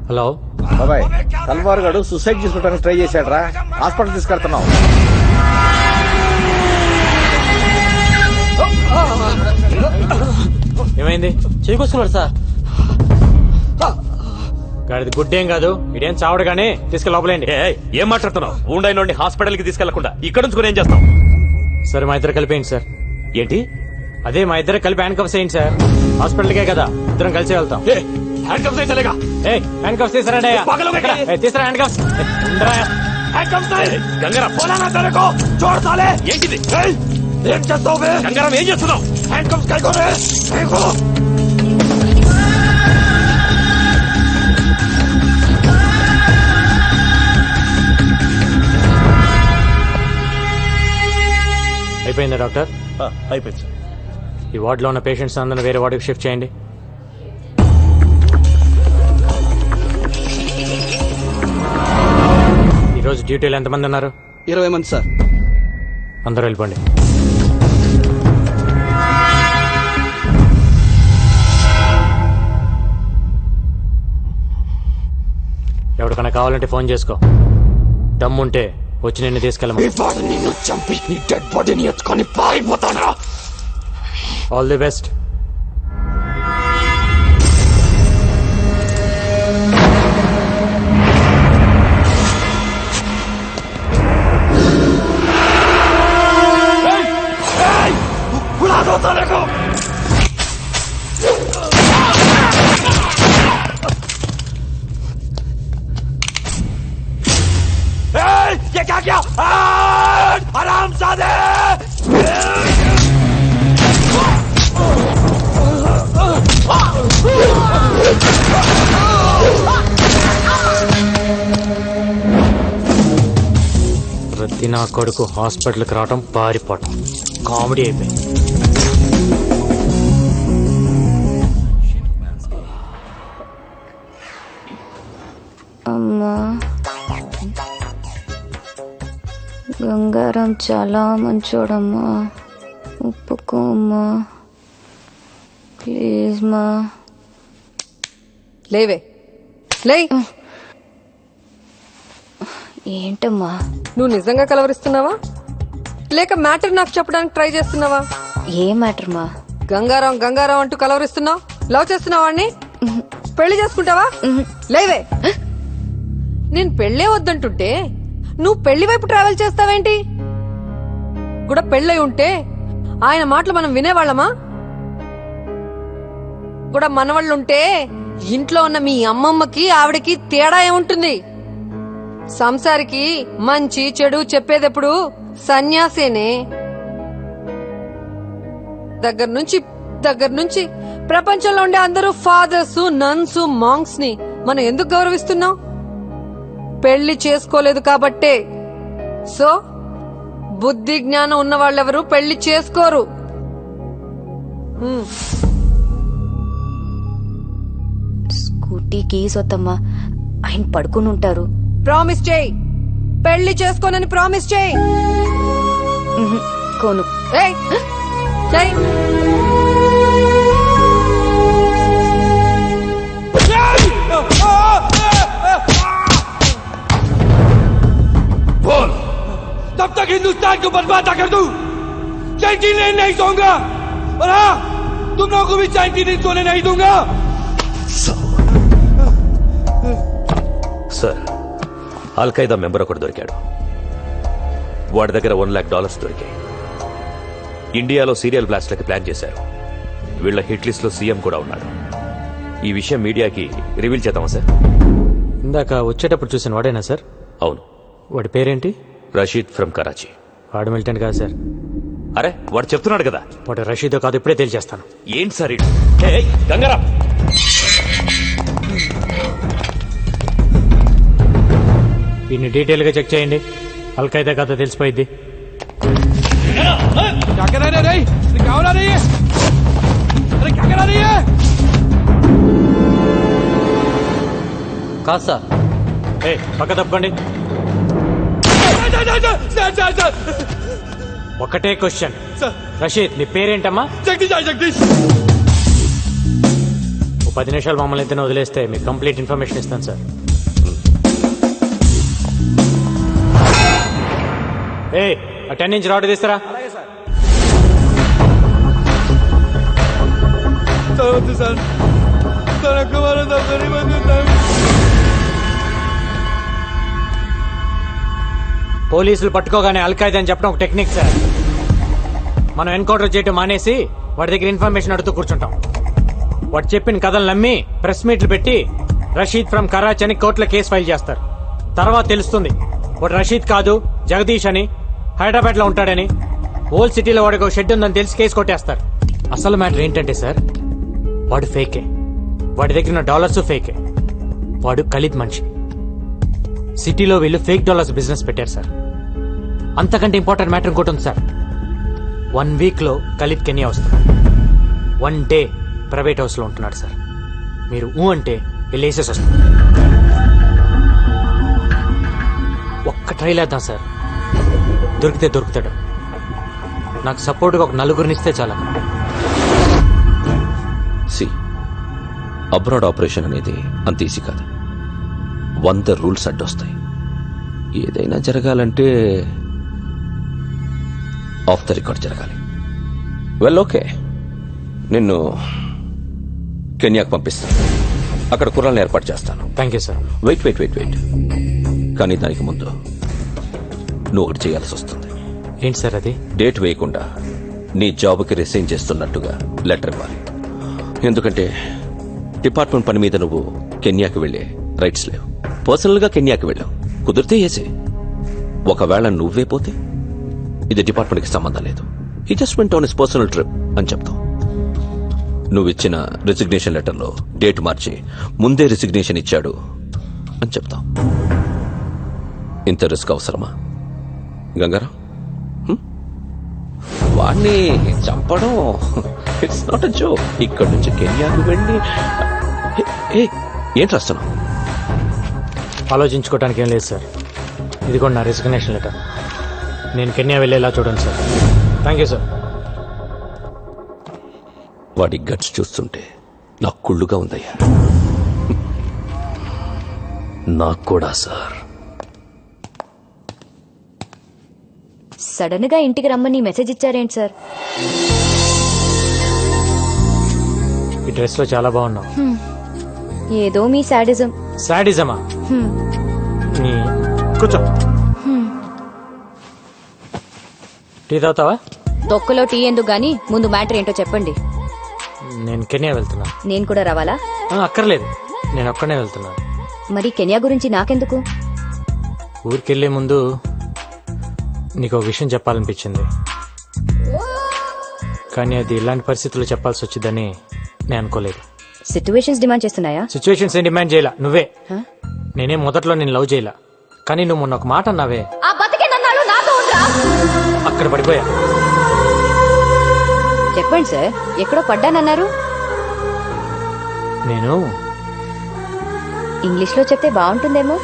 Hello బాబాయ్, తల్వార్ గాడు suicide చేసుకోవడానికి ట్రై చేశాడు రా. హాస్పిటల్ తీసుకెళ్తున్నాం. ఏమైంది? చేకొస్తున్నాడు సార్. గాడిది గుడ్డేం కాదు, ఇదేం చావడు కానీ తీసుకెళ్ళి లోపలేండి. ఏం మాట్లాడుతున్నావు? ఊండైన హాస్పిటల్ కి తీసుకెళ్లకుండా ఇక్కడ నుంచి ఏం చేస్తాం? సరే మా ఇద్దరు కలిపేయండి సార్. ఏంటి? అదే మా ఇద్దరు కలిపి హ్యాండ్ కప్స్ వేయండి సార్. హాస్పిటల్కే కదా, ఇద్దరం కలిసి వెళ్తాం. హ్యాండ్ కప్స్ అయితేలేగా. హ్యాండ్ కప్స్ తీసుకురండి. తీసుకురా హ్యాండ్ కప్స్. ఏంటిది? ఏం చేస్తావు? గంగారం ఏం చేస్తున్నావు? హ్యాండ్ కప్స్ అయిపోయిందా డాక్టర్? అయిపోయింది సార్. ఈ వార్డులో ఉన్న పేషెంట్స్ అందరిని వేరే వార్డుకి షిఫ్ట్ చేయండి. ఈరోజు డ్యూటీలో ఎంతమంది ఉన్నారు? 20 మంది సార్. అందరూ వెళ్ళిపోండి. ఎవరికైనా కావాలంటే ఫోన్ చేసుకో. దమ్ముంటే వచ్చి నిన్ను తీసుకెళ్ళమని. నిన్ను చంపి నీ డెడ్ బాడీని ఎత్తుకొని పారిపోతానా? All the best. ये क्या किया? हरामजादे! ప్రతి నా కొడుకు హాస్పిటల్కి రావడం పారిపోవటం కామెడీ అయిపోయింది. అమ్మా, గంగారం చాలా మంచోడమ్మా, ఒప్పుకోమ్మా ప్లీజ్ మా. లేవే లే. ఏంటమ్మా? నువ్వు నిజంగా కలవరిస్తున్నావా లేక మ్యాటర్ నాకు చెప్పడానికి ట్రై చేస్తున్నావా? ఏ మ్యాటర్ మా? గంగారాం గంగారాం అంటూ కలవరిస్తున్నావు. లవ్ చేస్తున్నావా వాణ్ణి? పెళ్లి చేసుకుంటావా? లేవే. నేను పెళ్లే వద్దంటుంటే నువ్వు పెళ్లి వైపు ట్రావెల్ చేస్తావేంటి? కూడా పెళ్ళై ఉంటే ఆయన మాటలు మనం వినేవాళ్ళమా? కూడా మనవాళ్ళుంటే ఇంట్లో ఉన్న మీ అమ్మమ్మకి ఆవిడకి తేడా ఏముంటుంది? సంసారికి మంచి చెడు చెప్పేదెప్పుడు సన్యాసేనే. దగ్గర నుంచి ప్రపంచంలో ఉండే అందరూ ఫాదర్స్, నన్స్, మాంగ్స్ ని మనం ఎందుకు గౌరవిస్తున్నాం? పెళ్లి చేసుకోలేదు కాబట్టే. సో బుద్ధి జ్ఞానం ఉన్న వాళ్ళెవరు పెళ్లి చేసుకోరు. స్కూటీ కీస్ వద్దమ్మా, ఆయన పడుకుని ఉంటారు. ప్రామిస్ చేయి, పెళ్లి చేసుకోనని ప్రామిస్ చేయి. కోను. ఏయ్, చేయి. बोल, तब तक हिंदुस्तान को बर्बाद कर दूं। 99 नहीं सोऊंगा, और हाँ, तुम लोगों को भी 99 सोने नहीं दूंगा. సార్, అల్ఖైదా మెంబర్ ఒకటి దొరికాడు. వాడి దగ్గర $1 lakh దొరికాయి. ఇండియాలో సీరియల్ బ్లాస్ట్లకి ప్లాన్ చేశారు. వీళ్ళ హిట్ లిస్ట్ లో సీఎం కూడా ఉన్నాడు. ఈ విషయం మీడియాకి రివీల్ చేద్దామా సార్? ఇందాక వచ్చేటప్పుడు చూసిన వాడేనా సార్? అవును. వాడి పేరేంటి? రషీద్ ఫ్రమ్ కరాచీ. వాడు మిలిటెంట్ కాదు సార్. అరే, వాడు చెప్తున్నాడు కదా. వాడు రషీదో కాదు, ఇప్పుడే తేల్చేస్తాను. ఏంటి సార్ ఇది? గంగారాం, వీడిని డీటెయిల్ గా చెక్ చేయండి. అల్ఖైదా కథ తెలిసిపోయింది. కాదు సార్. పక్క తప్పుకోండి. ఒకటే క్వశ్చన్. రషీద్, నీ పేరేంటమ్మా? జగదీష్. ఓ 10 నిమిషాలు మమ్మల్ని ఇద్దరిని వదిలేస్తే మీకు కంప్లీట్ ఇన్ఫర్మేషన్ ఇస్తాను సార్. ఏ ఆ 10 ఇంచ్ రాడ్ తీస్తారా? పోలీసులు పట్టుకోగానే అల్ఖైదా అని చెప్పడం ఒక టెక్నిక్ సార్. మనం ఎన్కౌంటర్ చేయటం మానేసి వాడి దగ్గర ఇన్ఫర్మేషన్ అడుగుతూ కూర్చుంటాం. వాడు చెప్పిన కథలు నమ్మి ప్రెస్ మీట్లు పెట్టి రషీద్ ఫ్రమ్ కరాచీ అని కోర్టులో కేసు ఫైల్ చేస్తారు. తర్వాత తెలుస్తుంది వాడు రషీద్ కాదు జగదీష్ అని, హైదరాబాద్ లో ఉంటాడని. ఓల్డ్ సిటీలో వాడికి ఒక షెడ్ ఉందని తెలిసి కేసు కొట్టేస్తారు. అసలు మ్యాటర్ ఏంటంటే సార్, వాడు ఫేకే. వాడి దగ్గర ఉన్న డాలర్స్ ఫేకే. వాడు ఖలీద్ మనిషి. సిటీలో వీళ్ళు ఫేక్ డాలర్స్ బిజినెస్ పెట్టారు సార్. అంతకంటే ఇంపార్టెంట్ మ్యాటర్ ఇంకోటి ఉంది సార్. 1 వీక్ లో ఖలీద్ కెన్యా వస్తున్నాడు. 1 డే ప్రైవేట్ హౌస్ లో ఉంటున్నాడు సార్. మీరు ఊ అంటే వెళ్ళేసేసి వస్తుంది. ఒక్క ట్రైల్ వేద్దాం సార్, దొరికితే దొరుకుతాడు. నాకు సపోర్ట్గా ఒక 4 ఇస్తే చాలా. సి అబ్రాడ్ ఆపరేషన్ అనేది అంత ఈజీ కాదు. 100 రూల్స్ అడ్డొస్తాయి. ఏదైనా జరగాలంటే ఆఫ్ ద రికార్డ్ జరగాలి. వెల్ ఓకే, నిన్ను కెన్యాకు పంపిస్తాను. అక్కడ కుర్రాలను ఏర్పాటు చేస్తాను. Thank you sir. Wait wait wait wait కానీ దానికి ముందు నువ్వు ఒకటి చేయాల్సి వస్తుంది. ఏంటి సార్ అది? డేట్ వేయకుండా నీ జాబ్కి రిసైన్ చేస్తున్నట్టుగా లెటర్ ఇవ్వాలి. ఎందుకంటే డిపార్ట్మెంట్ పని మీద నువ్వు కెన్యాకి వెళ్ళే రైట్స్ లేవు. పర్సనల్గా కెన్యాకి వెళ్ళావు, కుదిరితే ఏసే. ఒకవేళ నువ్వే పోతే ఇది డిపార్ట్మెంట్కి సంబంధం లేదు. ఈ just went on his personal trip అని చెప్తావు. నువ్వు ఇచ్చిన రిజిగ్నేషన్ లెటర్లో డేట్ మార్చి ముందే రిజిగ్నేషన్ ఇచ్చాడు అని చెప్తావు. ఇంత రిస్క్ అవసరమా గంగారాం? వాణ్ణి చంపడం ఇట్స్ నాట్ అ జోక్. ఇక్కడి నుంచి కెన్యాకు వెళ్ళి ఏంటి రాస్తున్నావు? ఆలోచించుకోవడానికి ఏం లేదు సార్. ఇది కూడా నా రిజిగ్నేషన్ లెటర్. నేను కెన్యా వెళ్ళేలా చూడండి సార్. Thank you sir. వాడి గట్స్ చూస్తుంటే నాకు కుళ్ళుగా ఉందయ్యా. నాకు కూడా సార్. సడన్ గా ఇంటికి రమ్మని మెసేజ్ ఇచ్చారేంటి సార్? ఈ డ్రెస్ లో చాలా బాగున్నావు. ఏదో మీ శాడిజం. సాడిజమా? నీ కూర్చో. టీ తాగుతావా? తొక్కలో టీ ఎందుకు గానీ ముందు మ్యాటర్ ఏంటో చెప్పండి. నేను కెన్యా వెళ్తున్నా. నేను కూడా రావాలా? అక్కర్లేదు, నేను ఒక్కనే వెళ్తున్నాను. మరి కెన్యా గురించి నాకెందుకు? ఊరికెళ్లే ముందు నీకు ఒక విషయం చెప్పాలనిపించింది, కానీ అది ఇలాంటి పరిస్థితుల్లో చెప్పాల్సి వచ్చిందని నేను అనుకోలేదు. సిచ్యువేషన్స్ డిమాండ్ చేస్తున్నాయా? సిచ్యువేషన్స్ ఏం డిమాండ్ చేయలా. నువ్వే. నేనేం మొదట్లో నేను లవ్ చేయలా, కానీ నువ్వు మొన్న ఒక మాట అన్నావే, అక్కడ పడిపోయా. చెప్పండి సార్, ఎక్కడో పడ్డానన్నారు. నేను ఇంగ్లీష్ లో చెప్తే బాగుంటుందేమో.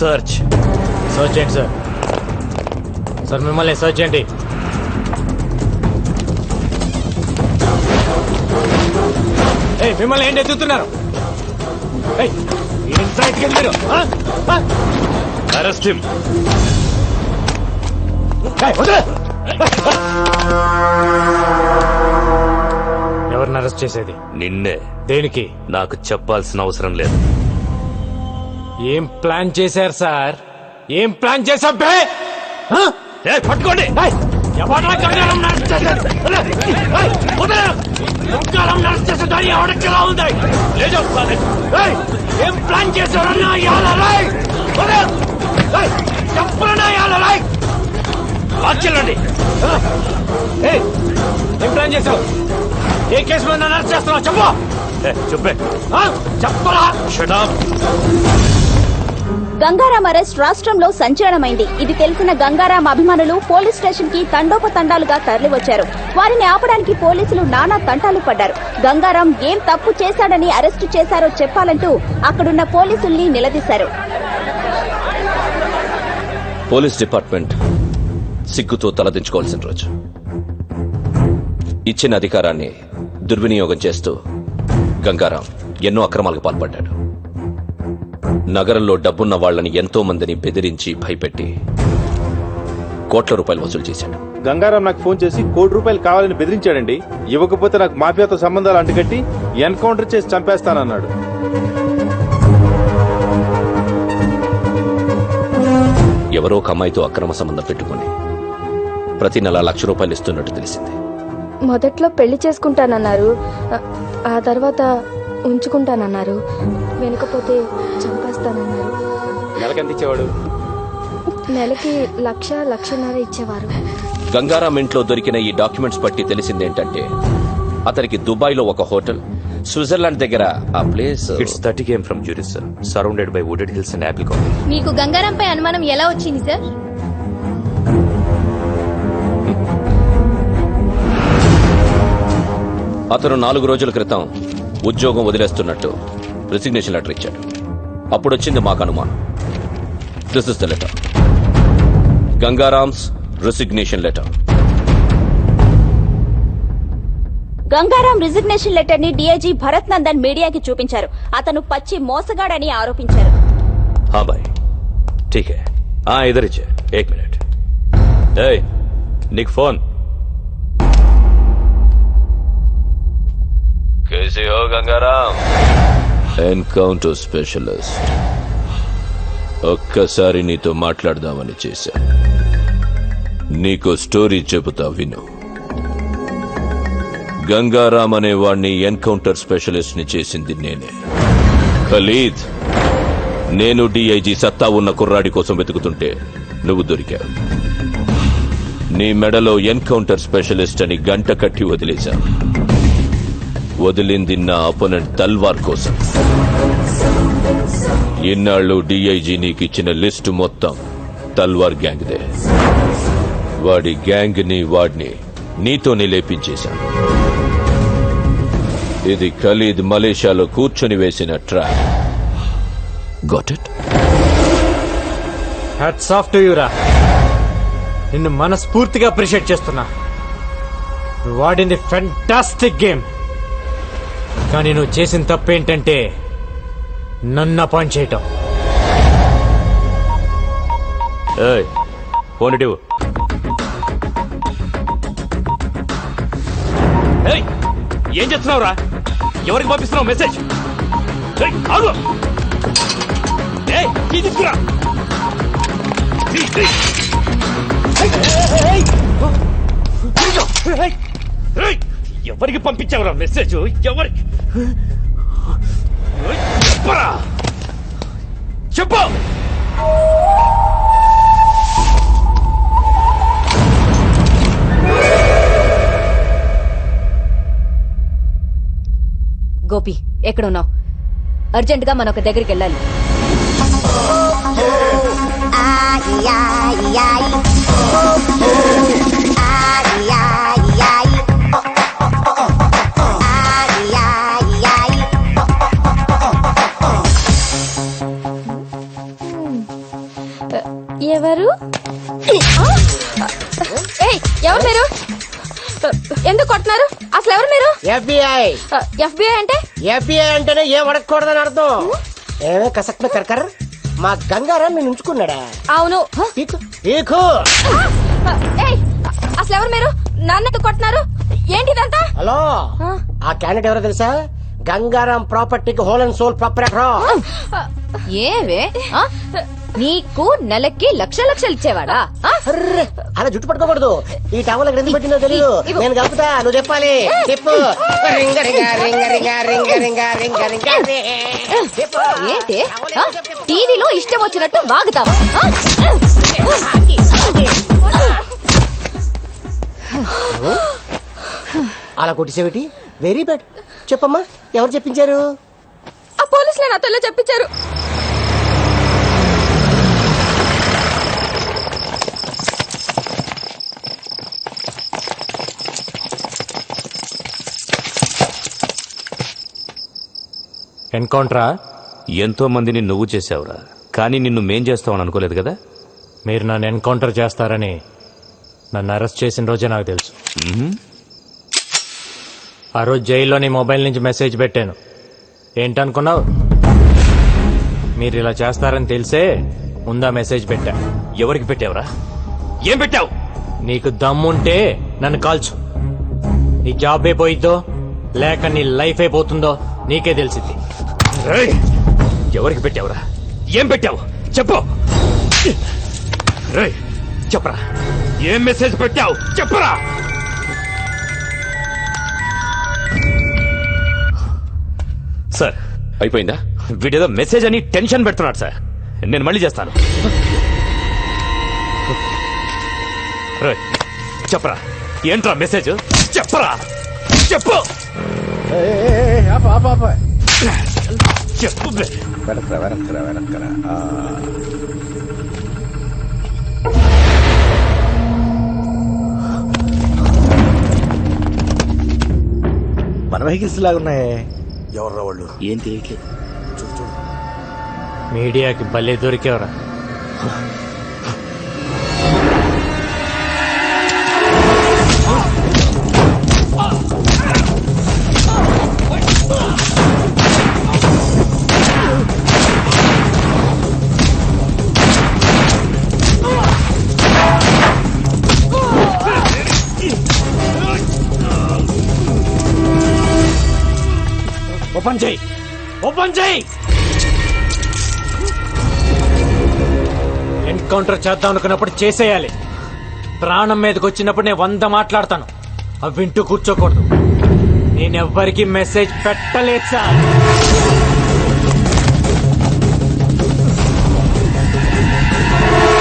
సర్చ్ చేయండి సార్. సార్ మిమ్మల్ని సర్చ్ చేయండి. మిమ్మల్ని ఏంటి ఎత్తుతున్నారు? Arrest him. ఎవరిని అరెస్ట్ చేసేది? నిన్నే. దేనికి? నాకు చెప్పాల్సిన అవసరం లేదు. ఏం ప్లాన్ చేశారు సార్? ఏం ప్లాన్ చేశారు? పట్టుకోండి. ఏం ప్లాన్ చేశారన్నా? చెల్లండి. ఏం ప్లాన్ చేశావు? ఏ కేసు మీద అరెస్ట్ చేస్తున్నావు? చెప్పు. చెప్పే. చెప్పరా? Shut up. గంగారాం అరెస్ట్ రాష్ట్రంలో సంచలనమైంది. ఇది తెలిసిన గంగారాం అభిమానులు పోలీస్ స్టేషన్ కి తండోపతండాలుగా తరలివచ్చారు. వారిని ఆపడానికి పోలీసులు నానా తంటాలు పడ్డారు. గంగారాం ఏం తప్పు చేశాడని అరెస్టు చేశారో చెప్పాలంటూ అక్కడున్న పోలీసుల్ని నిలదీశారు. పోలీస్ డిపార్ట్మెంట్ సిగ్గుతో తలదించుకోవాల్సిన రోజు. ఇచ్చిన అధికారాన్ని దుర్వినియోగం చేస్తూ గంగారాం ఎన్నో అక్రమాలకు పాల్పడ్డాడు. నగరంలో డబ్బున్న వాళ్లని ఎంతో మందిని బెదిరించి భయపెట్టి కోట్ల రూపాయలు వసూలు చేశాడు. గంగారాం నాకు ఫోన్ చేసి ₹1,00,00,000 కావాలని బెదిరించాడండి. ఇవ్వకపోతే నాకు మాఫియాతో సంబంధాలు అంటుకట్టి ఎన్కౌంటర్ చేసి చంపేస్తానన్నాడు. ఎవరో ఒక అమ్మాయితో అక్రమ సంబంధం పెట్టుకుని ప్రతి నెల ₹1,00,000 ఇస్తున్నట్టు తెలిసింది. మొదట్లో పెళ్లి చేసుకుంటానన్నారు, ఆ తర్వాత ఉంచుకుంటానన్నారు, వెనకపోతే చంపేస్తానన్నారు. నెలకెంత ఇచ్చేవాడు? నెలకి 1,00,000-1,50,000 ఇచ్చేవారు. గంగారాం ఇంట్లో దొరికిన ఈ డాక్యుమెంట్స్ బట్టి తెలిసిందేంటంటే అతనికి దుబాయ్ లో ఒక హోటల్, స్విట్జర్లాండ్ దగ్గర ఆ place. It's 30 km from Zurich, sir. Surrounded by wooded hills and apple colony. మీకు గంగారాంపై అనుమానం ఎలా వచ్చింది సార్? అతను 4 రోజుల క్రితం ఉద్యోగం వదిలేస్తున్నట్టు రిసిగ్నేషన్ లెటర్ ఇచ్చాడు. అప్పుడొచ్చింది మాకు అనుమానం. This is the letter, Gangaram's resignation letter. Gangaram resignation letter ని డీఐజీ భరత్ నందన్ మీడియాకి చూపించారు. అతను పచ్చి మోసగాడని ఆరోపించారు. हाँ भाई ठीक है, हाँ इधर ही 1 minute. ए निक फोन. कैसे हो गंगाराम? Encounter specialist. ఒక్కసారి నీతో మాట్లాడదామని చేశా. నీకో స్టోరీ చెబుతా విను. గంగారాం అనే వాణ్ణి ఎన్కౌంటర్ స్పెషలిస్ట్ ని చేసింది నేనే. ఖలీద్, నేను డిఐజీ సత్తా ఉన్న కుర్రాడి కోసం వెతుకుతుంటే నువ్వు దొరికావు. నీ మెడలో ఎన్కౌంటర్ స్పెషలిస్ట్ అని గంట కట్టి వదిలేశా. వదిలింది నా అపోనెంట్ తల్వార్ కోసం. ఇన్నాళ్ళు డిఐజీ నీకిచ్చిన లిస్టు మొత్తం తల్వార్ గ్యాంగ్దే. వాడి గ్యాంగ్ ని వాడిని నీతోనే లేపించేశాను. ఇది ఖలీద్ మలేషియాలో కూర్చొని వేసిన trap. Got it? Hats off to you రా. నిన్ను మనస్ఫూర్తిగా అప్రిషియేట్ చేస్తున్నా. నువ్వు వాడింది ఫెంటాస్టిక్ గేమ్. కానీ నువ్వు చేసిన తప్పేంటంటే నన్ను అపాయింట్ చేయటం. ఏయ్ ఫోన్ ఇటు. ఏయ్ ఏం చేస్తున్నావురా? ఎవరికి పంపిస్తున్నావు మెసేజ్? ఏయ్ ఆగు. ఏయ్ కీ తీసుకురా. ఎవరికి పంపించావురా మెసేజ్? ఎవరికి చెప్పరా? చెప్పు. గోపి ఎక్కడున్నావు? అర్జెంట్ గా మనం ఒక దగ్గరికి వెళ్ళాలి. ఎవరు? ఏయ్, ఎవరు మీరు? ఎందుకు కొట్టున్నారు? అసలు ఎవరు మీరు? FBI. FBI అంటే? FBI అంటేనే ఏం అడగకూడదని అర్థం. ఏమే కసక్ మే కర్కర్. మా గంగారాం నేను ఉంచుకున్నాడా? అవును. పీకు పీకు. ఏయ్, అసలు ఎవరు మీరు? నన్ను ఎందుకు కొట్టున్నారు? ఏంటిదంతా? హలో, ఆ క్యాండిడేట్ ఎవరో తెలుసా? గంగారాం ప్రాపర్టీకి హోల్ అండ్ సోల్ ప్రాపర్టీ. ఏవే నీకు నెలకి లక్షలు ఇచ్చేవాడా? అలా జుట్టు పట్టుకోకూడదు. ఈ టవల్ ఎక్కడ ఎందుకు పెట్టిందో తెలియదు. నేను కలుపుతా, నువ్వు చెప్పాలి. చెప్పు. రింగ రింగ రింగ రింగ రింగ రింగ రింగ రింగ. ఏంటి టీవీలో ఇష్టం వచ్చినట్టు వాగుతావా? అలా కొట్టిసేవిటి? Very bad. చెప్పమ్మా, ఎవరు చెప్పించారు? ఆ పోలీసులే నాతో ఇలా చెప్పించారు. ఎన్కౌంటరా? ఎంతో మందిని నువ్వు చేసావురా, కానీ నిన్ను మేం చేస్తావని అనుకోలేదు కదా. మీరు నన్ను ఎన్కౌంటర్ చేస్తారని నన్ను అరెస్ట్ చేసిన రోజే నాకు తెలుసు. ఆ రోజు జైల్లో నీ మొబైల్ నుంచి మెసేజ్ పెట్టాను. ఏంటనుకున్నావు? మీరు ఇలా చేస్తారని తెలిసే ముందా మెసేజ్ పెట్టా. ఎవరికి పెట్టావురా? ఏం పెట్టావు? నీకు దమ్ముంటే నన్ను కాల్చు. నీ జాబ్ అయిపోయిద్దో లేక నీ లైఫ్ అయిపోతుందో నీకే తెలిసింది. రేయ్! ఎవరికి పెట్టావురా? ఏం పెట్టావు చెప్పు. రేయ్, చెప్పరా, ఏం మెసేజ్ పెట్టావు చెప్పరా. సార్, అయిపోయిందా? వీడేదో మెసేజ్ అని టెన్షన్ పెడుతున్నాడు సార్. నేను మళ్ళీ చేస్తాను. రేయ్, చెప్పరా, ఏంట్రా మెసేజ్ చెప్పరా, చెప్పు చెప్పు బే. మన వెహికల్స్ లాగున్నాయే. ఎవర్రా వాళ్ళు? ఏం తెలియట్లేదు. మీడియాకి భలే దొరికేవరా. ఓపెన్ చేయి, ఓపెన్ చేయి. ఎన్కౌంటర్ చేద్దాం అనుకున్నప్పుడు చేసేయాలి. ప్రాణం మీదకి వచ్చినప్పుడు నేను 100 మాట్లాడతాను, అవి వింటూ కూర్చోకూడదు. నేనెవ్వరికి మెసేజ్ పెట్టలేదు సార్.